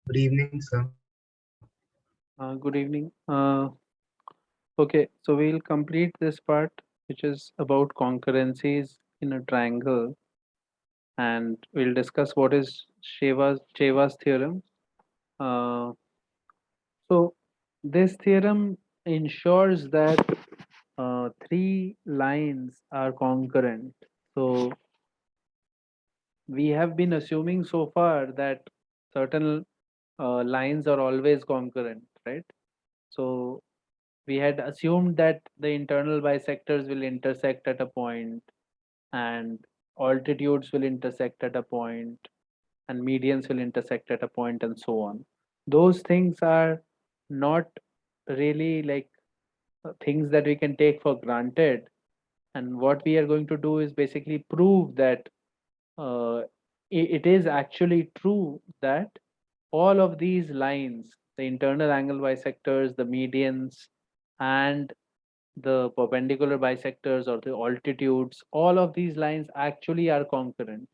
Good evening, sir. Good evening. Okay, so we'll complete this part, which is about concurrencies in a triangle, and we'll discuss what is Cheva's theorem. Uh, so, this theorem ensures that three lines are concurrent. So, we have been assuming so far that certain lines are always concurrent, right? So, we had assumed that the internal bisectors will intersect at a point and altitudes will intersect at a point and medians will intersect at a point and so on. Those things are not really like things that we can take for granted, and what we are going to do is basically prove that uh, it is actually true that all of these lines, the internal angle bisectors, the medians, and the perpendicular bisectors or the altitudes, all of these lines actually are concurrent.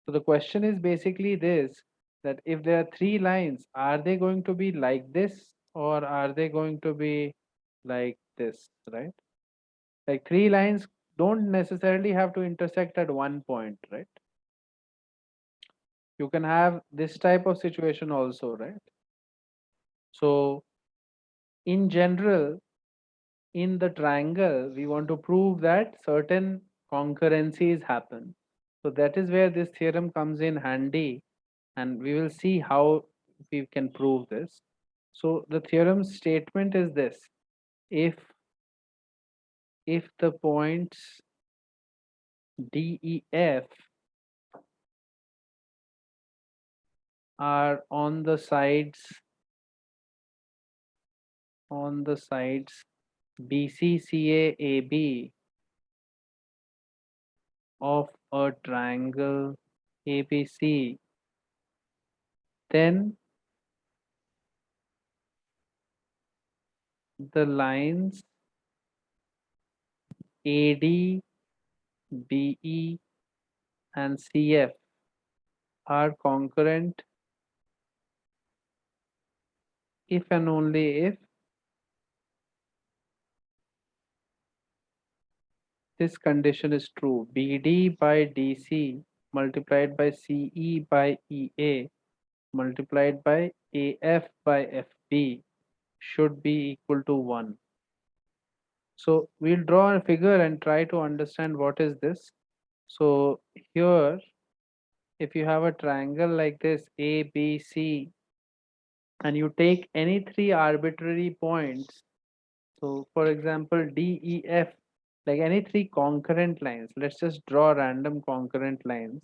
So the question is basically this, that if there are three lines, are they going to be like this or are they going to be like this, right? Like three lines don't necessarily have to intersect at one point, right? You can have this type of situation also, right? So in general, in the triangle, we want to prove that certain concurrencies happen. So that is where this theorem comes in handy, and we will see how we can prove this. So the theorem statement is this: if the points D, E, F are on the sides B, C, C, A, A, B of a triangle ABC, then the lines AD, BE, and CF are concurrent if and only if this condition is true. BD by DC multiplied by CE by EA multiplied by AF by FB should be equal to 1. So we'll draw a figure and try to understand what is this. So here, if you have a triangle like this ABC and you take any three arbitrary points, so for example DEF, like any three concurrent lines, let's just draw random concurrent lines.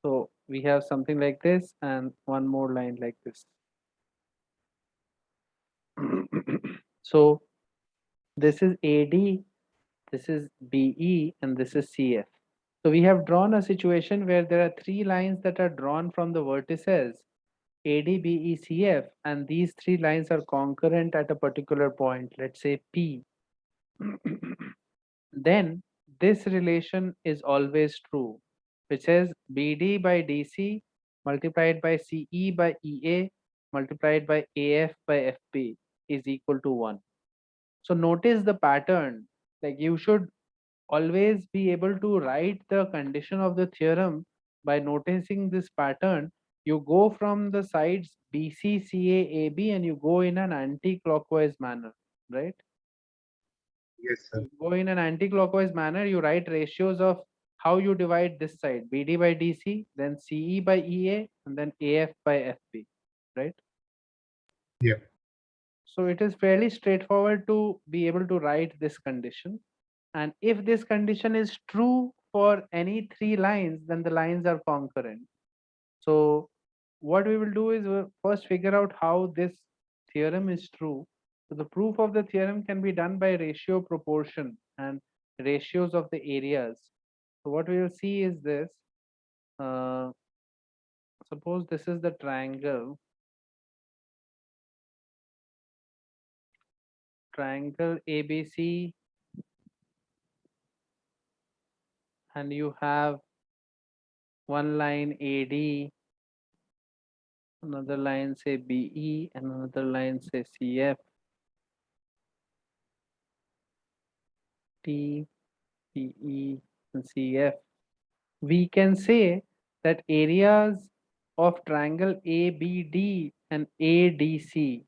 So we have something like this and one more line like this. So this is AD, this is BE, and this is CF. So we have drawn a situation where there are three lines that are drawn from the vertices ADBECF, and these three lines are concurrent at a particular point, let's say P. Then this relation is always true, which says BD by DC multiplied by CE by EA multiplied by AF by FB is equal to 1. So notice the pattern. Like you should always be able to write the condition of the theorem by noticing this pattern. You go from the sides BC, CA, AB and you go in an anti-clockwise manner, right? Yes, sir. You go in an anti-clockwise manner, you write ratios of how you divide this side, BD by DC, then CE by EA, and then AF by FB, right? Yeah. So it is fairly straightforward to be able to write this condition. And if this condition is true for any three lines, then the lines are concurrent. So what we will do is we'll first figure out how this theorem is true. So the proof of the theorem can be done by ratio proportion and ratios of the areas. So what we will see is this. Uh, Suppose this is the triangle ABC, and you have one line AD another line say BE, and another line say CF, T, PE, and CF. We can say that areas of triangle ABD and ADC.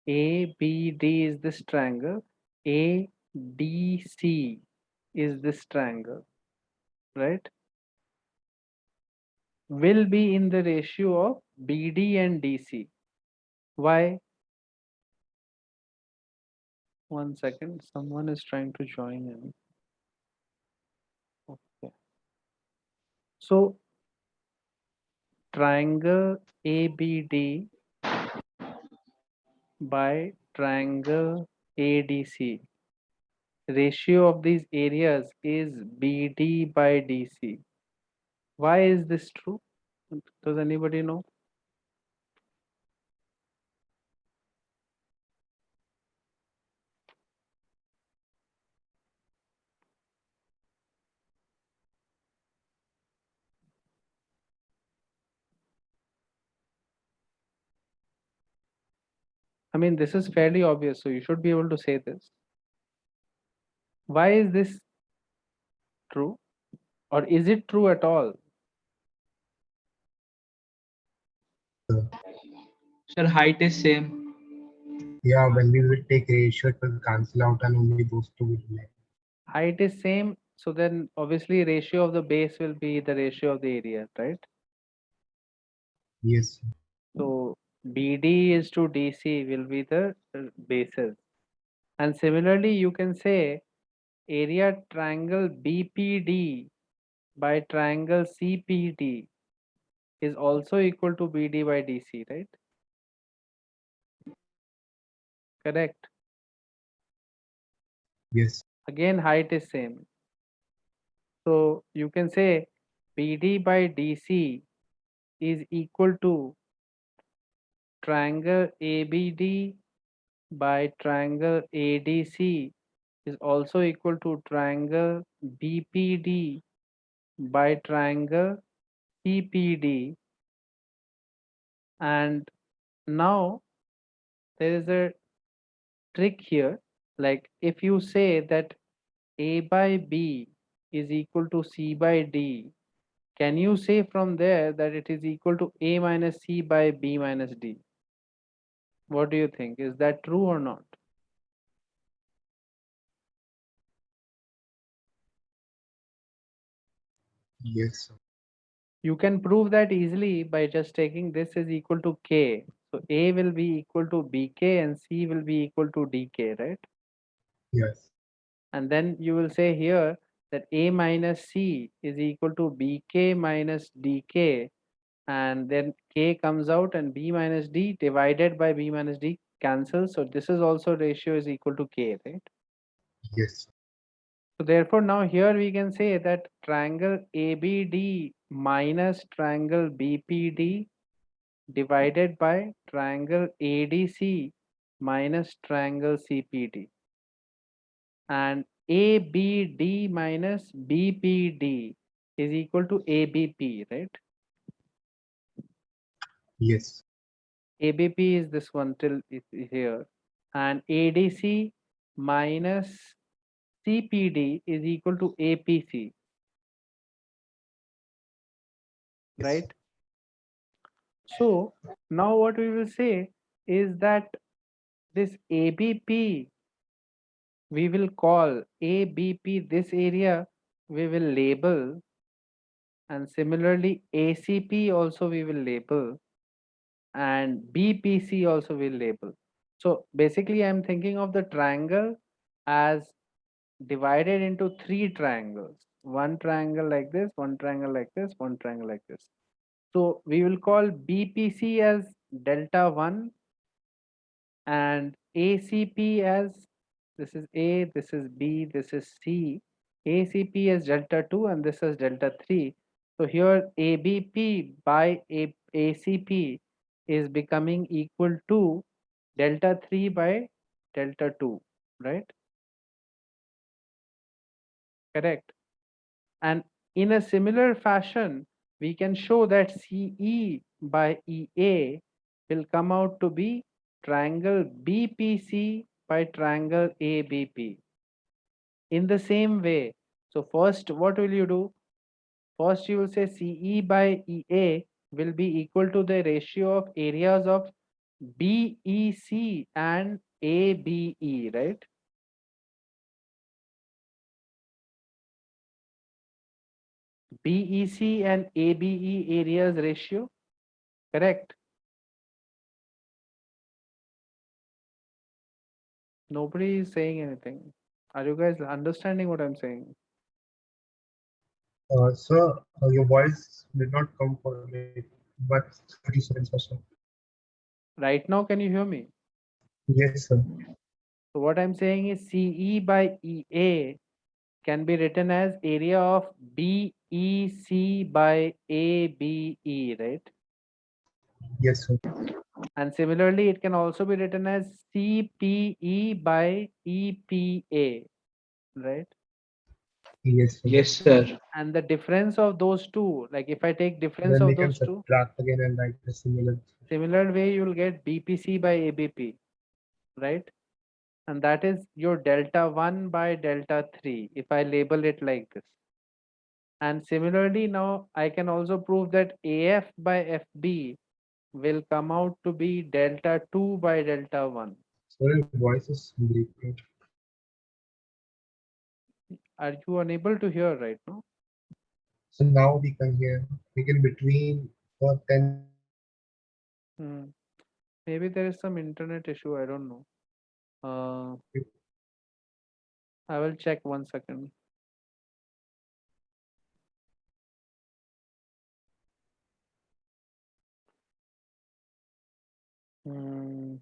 ABD is this triangle, ADC is this triangle, right? Will be in the ratio of BD and DC. Why? One second, someone is trying to join in. Okay. So triangle ABD by triangle ADC. Ratio of these areas is BD by DC. Why is this true? Does anybody know? I mean, this is fairly obvious, so you should be able to say this. Why is this true? Or is it true at all? Sir, height is same. Yeah, when we will take ratio, it will cancel out and only those two will remain. Height is same, so then obviously ratio of the base will be the ratio of the area, right? Yes, sir. So BD is to DC will be the bases. And similarly, you can say area triangle BPD by triangle CPD is also equal to BD by DC, right? Correct. Yes, Again, height is same. So you can say BD by DC is equal to triangle ABD by triangle ADC is also equal to triangle BPD by triangle CPD. And now there is a trick here. Like if you say that A by B is equal to C by D, can you say from there that it is equal to A minus C by B minus D? What do you think? Is that true or not? yes, sir. You can prove that easily by just taking this is equal to K. So A will be equal to BK and C will be equal to DK, right? Yes, And then you will say here that A minus C is equal to BK minus DK, and then K comes out and B minus D divided by B minus D cancels. So this is also ratio is equal to K, right? yes, sir. So therefore now here we can say that triangle ABD minus triangle BPD divided by triangle ADC minus triangle CPD, and ABD minus BPD is equal to ABP, right? Yes, ABP is this one till here, and ADC minus CPD is equal to APC, yes, right? So now what we will say is that this ABP we will call ABP, this area we will label, and similarly ACP also we will label, and BPC also will label. So basically I'm thinking of the triangle as divided into three triangles. One triangle like this, one triangle like this, one triangle like this. So we will call BPC as delta 1 and ACP as this is A, this is B, this is C. ACP as delta 2 and this is delta 3. So here ABP by ACP is becoming equal to delta 3 by delta 2, right? Correct. And in a similar fashion, we can show that CE by EA will come out to be triangle BPC by triangle ABP. In the same way, so first what will you do? First you will say CE by EA will be equal to the ratio of areas of BEC and ABE, right? BEC and ABE areas ratio, correct? Nobody is saying anything. Are you guys understanding what I'm saying? Sir, your voice did not come for like but 30 seconds or so. Right now, can you hear me? Yes, sir. So what I'm saying is CE by EA can be written as area of BEC by ABE, right? Yes, sir. And similarly, it can also be written as CPE by EPA, right? Yes, sir. Yes, sir. And the difference of those two, like if I take difference Then we of can those two, subtract again and write the similar. similar way you will get BPC by ABP, right? And that is your delta 1 by delta 3 if I label it like this. And similarly, now I can also prove that AF by FB will come out to be delta 2 by delta 1. So your voice is breaking. Are you unable to hear right now? So now we can hear. We can between for 10 Hmm. Maybe there is some internet issue, I don't know. Uh, I will check 1 second. Hmm.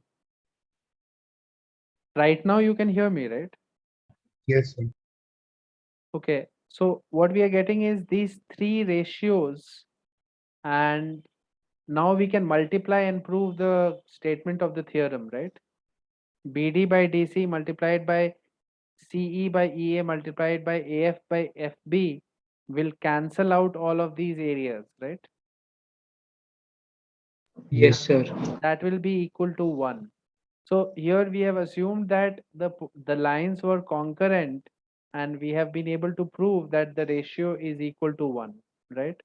Right now you can hear me, right? Yes, sir. Okay, so what we are getting is these three ratios, and now we can multiply and prove the statement of the theorem, right? BD by DC multiplied by CE by EA multiplied by AF by FB will cancel out all of these areas, right? Yes, Yes. sir. That will be equal to 1. So here we have assumed that the lines were concurrent, and we have been able to prove that the ratio is equal to 1, right?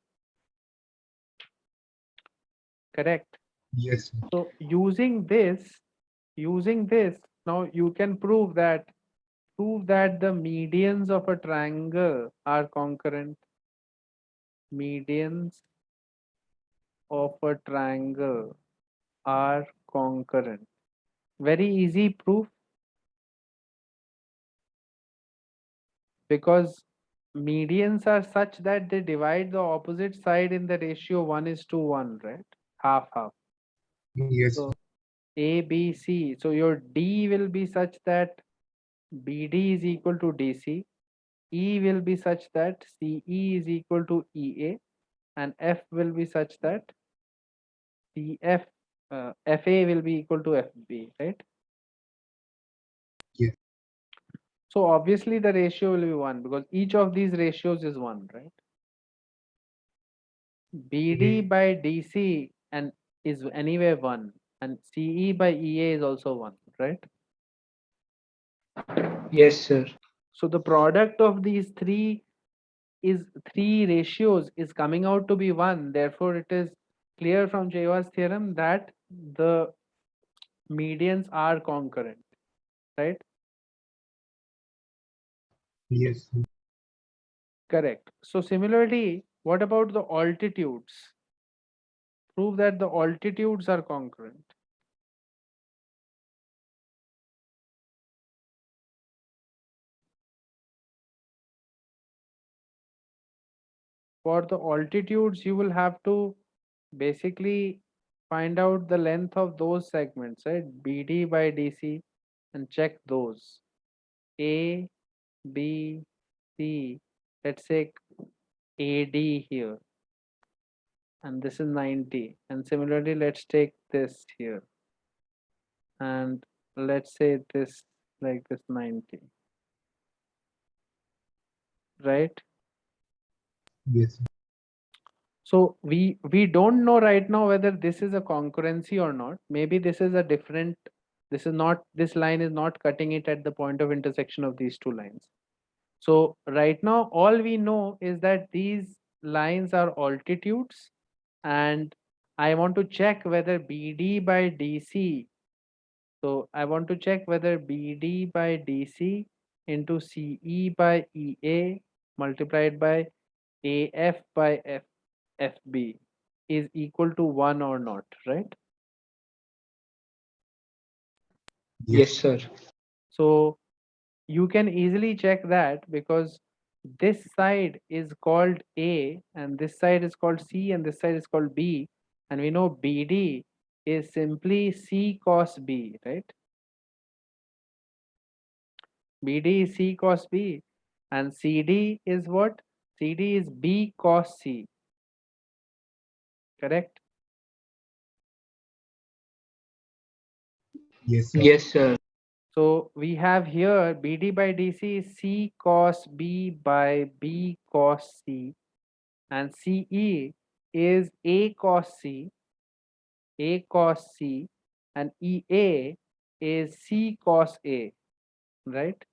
Correct. Yes, sir. So using this, now you can prove that the medians of a triangle are concurrent. Medians of a triangle are concurrent. Very easy proof, because medians are such that they divide the opposite side in the ratio 1:1, right? Half half. Yes, sir. So A, B, C. So your D will be such that BD is equal to DC. E will be such that CE is equal to EA, and F will be such that CF, FA will be equal to FB, right? Yes. So obviously the ratio will be 1 because each of these ratios is 1, right? BD Ye- by DC and is anyway 1, and CE by EA is also 1, right? Yes, sir. So the product of these three ratios is coming out to be 1. Therefore, it is clear from Jeva's theorem that the medians are concurrent, right? Yes, sir. Correct. So similarly, what about the altitudes? Prove that the altitudes are concurrent. For the altitudes, you will have to basically find out the length of those segments, right? BD by DC, and check those. A, B, C. Let's say AD here, and this is 90. And similarly, let's take this here, and let's say this like this 90, right? Yes, sir. So we don't know right now whether this is a concurrency or not. Maybe this is a different, this is not, this line is not cutting it at the point of intersection of these two lines. So right now all we know is that these lines are altitudes, and I want to check whether BD by DC. So I want to check whether BD by DC into CE by EA multiplied by AF by FB is equal to 1 or not, right? Yes, sir. So you can easily check that because this side is called A and this side is called C and this side is called B, and we know BD is simply C cos B, right? BD is C cos B, and CD is what? CD is B cos C, correct? Yes, sir. Yes, sir. So we have here BD by DC is C cos B by B cos C, and CE is A cos C, A cos C, and EA is C cos A, right?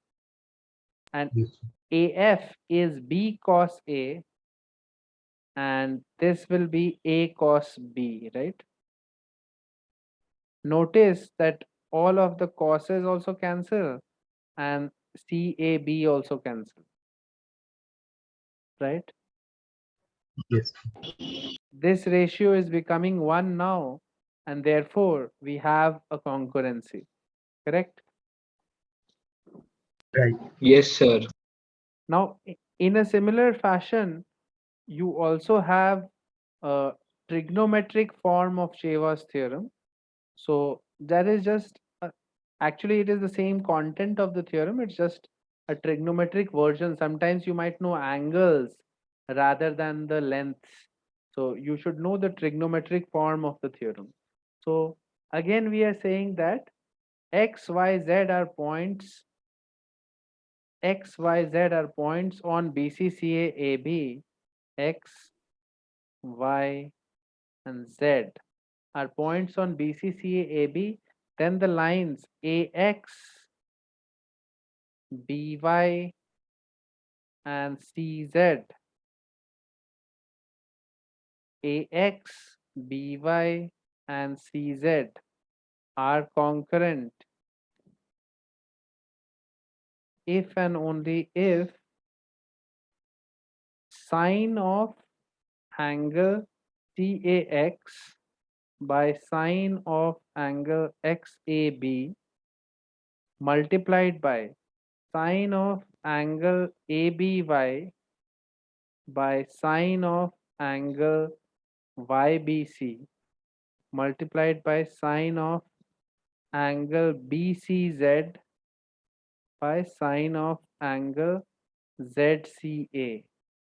And Yes, sir. AF is B cos A, and this will be A cos B, right? Notice that all of the causes also cancel and CAB also cancel, right? Yes. This ratio is becoming 1 now, and therefore we have a concurrency, correct? Right. Yes, sir. Now, in a similar fashion, you also have a trigonometric form of Sheva's theorem. So that is just, actually it is the same content of the theorem, it's just a trigonometric version. Sometimes you might know angles rather than the lengths. So you should know the trigonometric form of the theorem. So again, we are saying that x, y, z are points, x, y, z are points on BCCA AB, x, y, and z are points on BCCA AB, then the lines AX, BY, and CZ, AX, BY, and CZ are concurrent if and only if sine of angle CAX by sine of angle XAB multiplied by sine of angle ABY by sine of angle YBC multiplied by sine of angle BCZ by sine of angle ZCA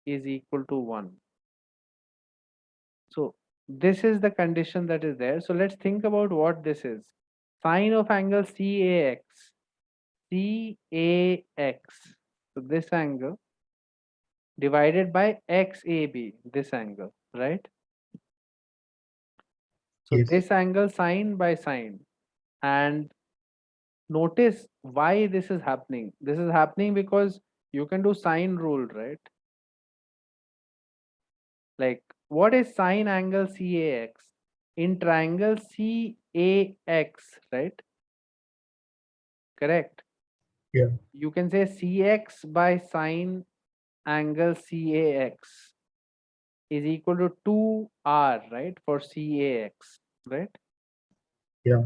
is equal to 1. So this is the condition that is there. So let's think about what this is. Sine of angle CAX. CAX. So this angle divided by XAB, this angle, right? So Yes. this angle sine by sine. And notice why this is happening. This is happening because you can do sine rule, right? Like, what is sine angle CAX? In triangle CAX, right? Correct. Yeah. You can say CX by sine angle CAX is equal to 2R, right? For CAX, right? Yeah.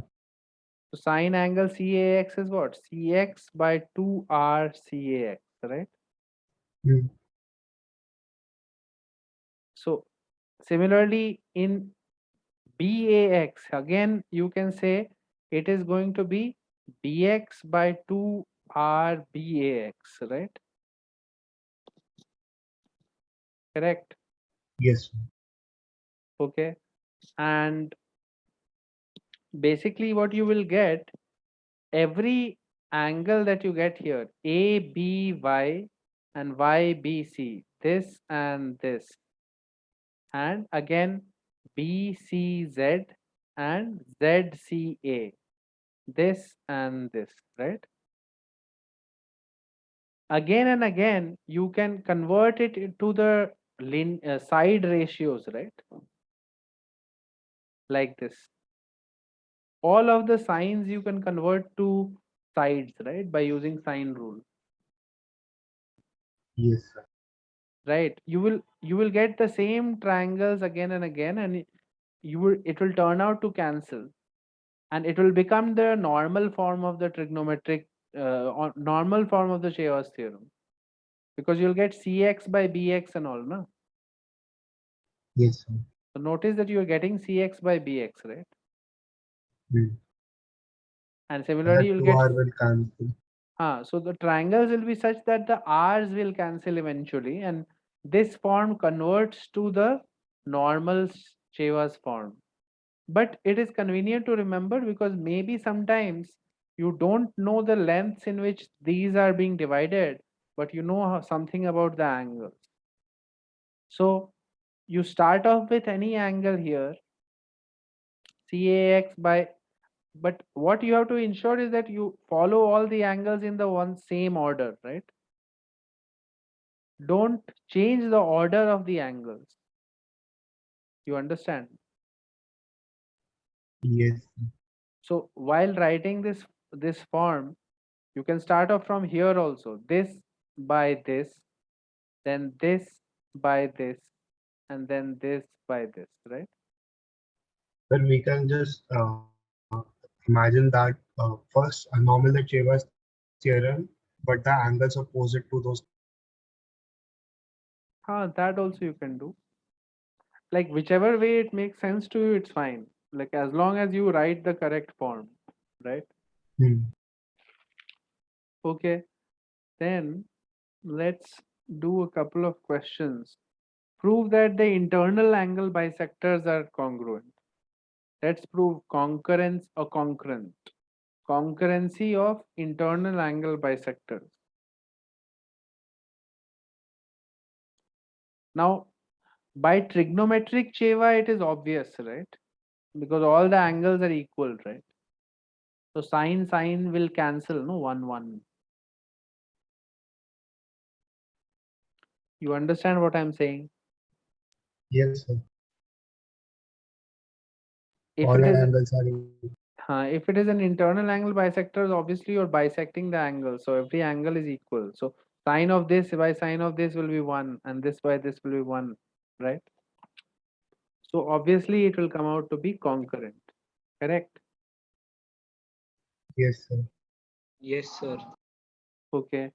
So sine angle CAX is what? CX by 2R CAX, right? Mm. So similarly in BAX, again you can say it is going to be BX by 2R BAX, right? Correct. Yes. Okay. And basically what you will get, every angle that you get here, ABY and YBC, this and this, and again BCZ and ZCA, this and this, right? Again and again, you can convert it into the side ratios, right? Like this. All of the signs you can convert to sides, right? By using sine rule, Yes, sir. right? You will get the same triangles again and again, and it will turn out to cancel, and it will become the normal form of the trigonometric or normal form of the Chayos theorem, because you'll get cx by bx and all, no? Yes, sir. So notice that you are getting cx by bx, right? Hmm. And And similarly, that you'll two get R will cancel. so the triangles will be such that the r's will cancel eventually, and this form converts to the normal Chayos form. But it is convenient to remember because maybe sometimes you don't know the lengths in which these are being divided, but you know something about the angles. So you start off with any angle here, CAX by, but what you have to ensure is that you follow all the angles in the one same order, right? Don't change the order of the angles. You understand? Yes, sir. So while writing this form, you can start off from here also. This by this, then this by this, and then this by this, right? But we can just imagine that first a normal the Chaywas theorem, but the angles opposite to those That also you can do. Like whichever way it makes sense to you, it's fine. Like as long as you write the correct form, right? Hmm. Okay, then let's do a couple of questions. Prove that the internal angle bisectors are congruent. Let's prove concurrence or concurrent. Concurrency of internal angle bisectors. Now, by trigonometric Cheva, it is obvious, right? Because all the angles are equal, right? So sine will cancel, no, 1. You understand what I'm saying? Yes, sir. If All it is angles are if it is an internal angle bisector, obviously you're bisecting the angle, so every angle is equal. So sine of this by sine of this will be 1, and this by this will be 1, right? So obviously it will come out to be concurrent, correct? yes, sir. Yes, sir. Okay.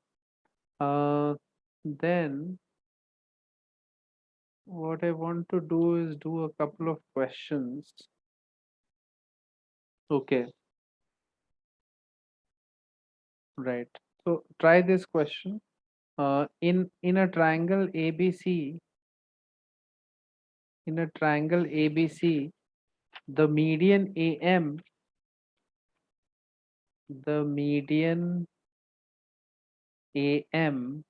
Then what I want to do is do a couple of questions. Okay, right. So try this question. In a triangle ABC, the median AM, the median AM,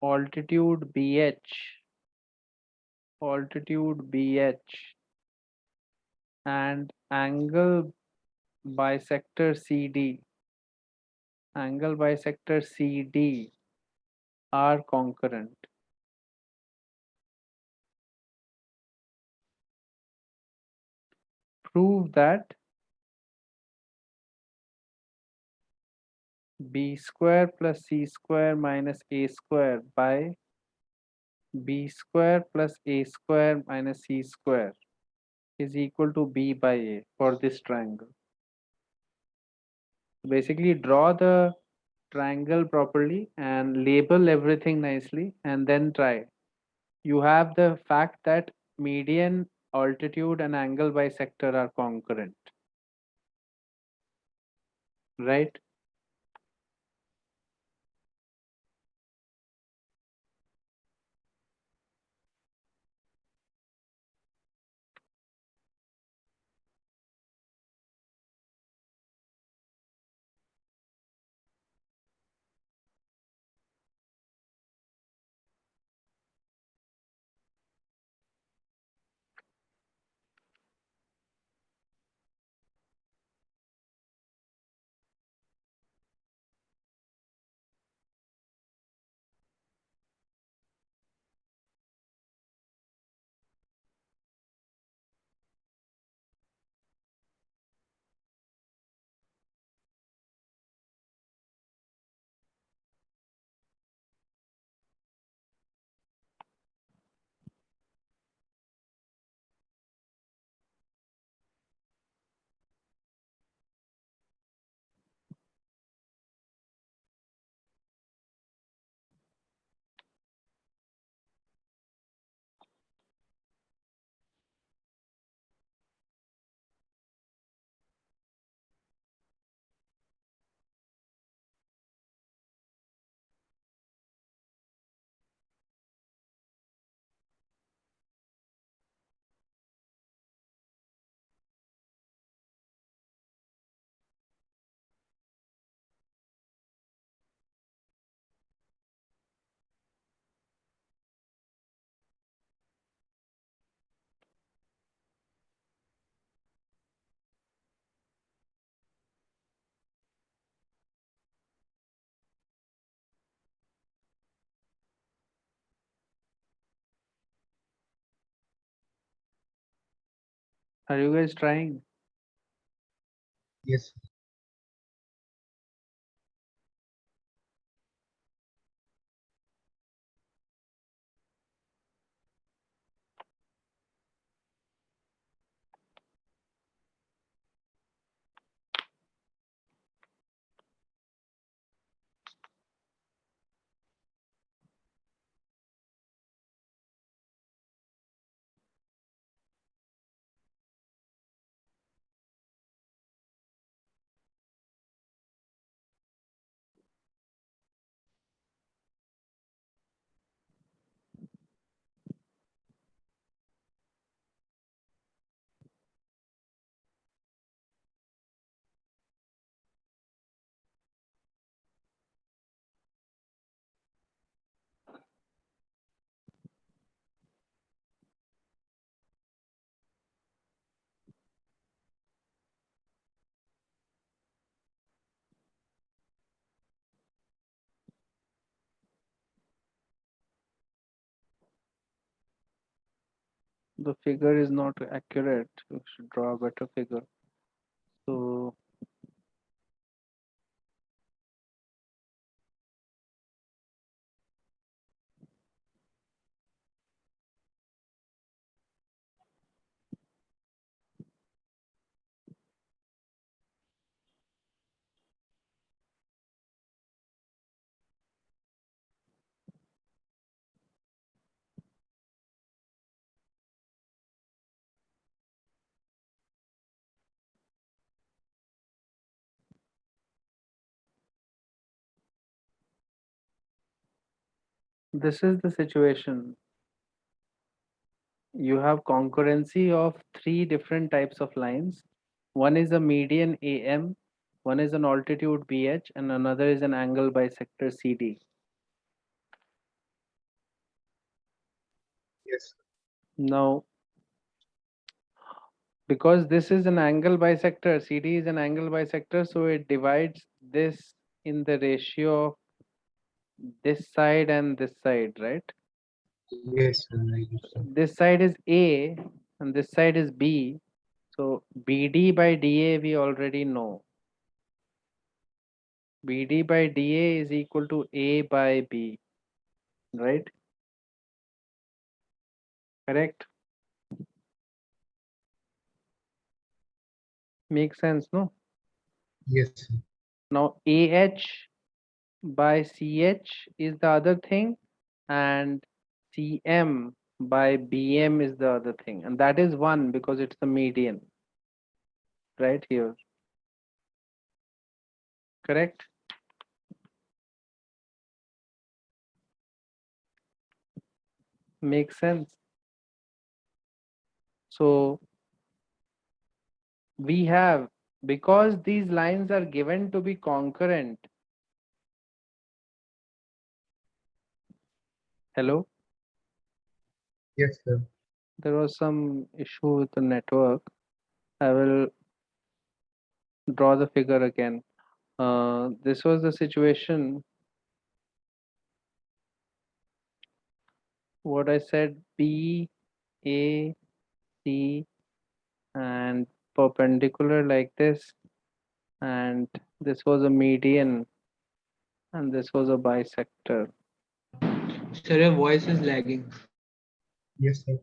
altitude BH, and bisector CD, angle bisector CD are concurrent. Prove that B square plus C square minus A square by B square plus A square minus C square is equal to B by A for this triangle. Basically, draw the triangle properly and label everything nicely, and then try. You have the fact that median, altitude, and angle bisector are concurrent, right? Are you guys trying? Yes. The figure is not accurate. You should draw a better figure. So this is the situation. You have concurrency of three different types of lines. One is a median AM, one is an altitude BH, and another is an angle bisector CD. Yes. Now, because this is an angle bisector, CD is an angle bisector, so it divides this in the ratio of this side and this side, right? Yes, sir. I understand. This side is A and this side is B. So BD by DA we already know. BD by DA is equal to A by B, right? Correct? Makes sense, no? Yes, sir. Now AH by CH is the other thing, and CM by BM is the other thing, and that is one because it's the median right here. Correct? Makes sense. So we have, because these lines are given to be concurrent. Hello? Yes, sir. There was some issue with the network. I will draw the figure again. This was the situation. What I said, B, A, C, and perpendicular like this. And this was a median. And this was a bisector. Sir, your voice is lagging. Yes, sir.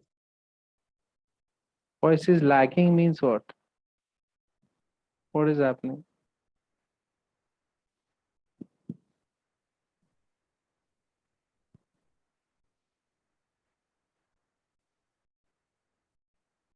Voice is lagging means what? What is happening?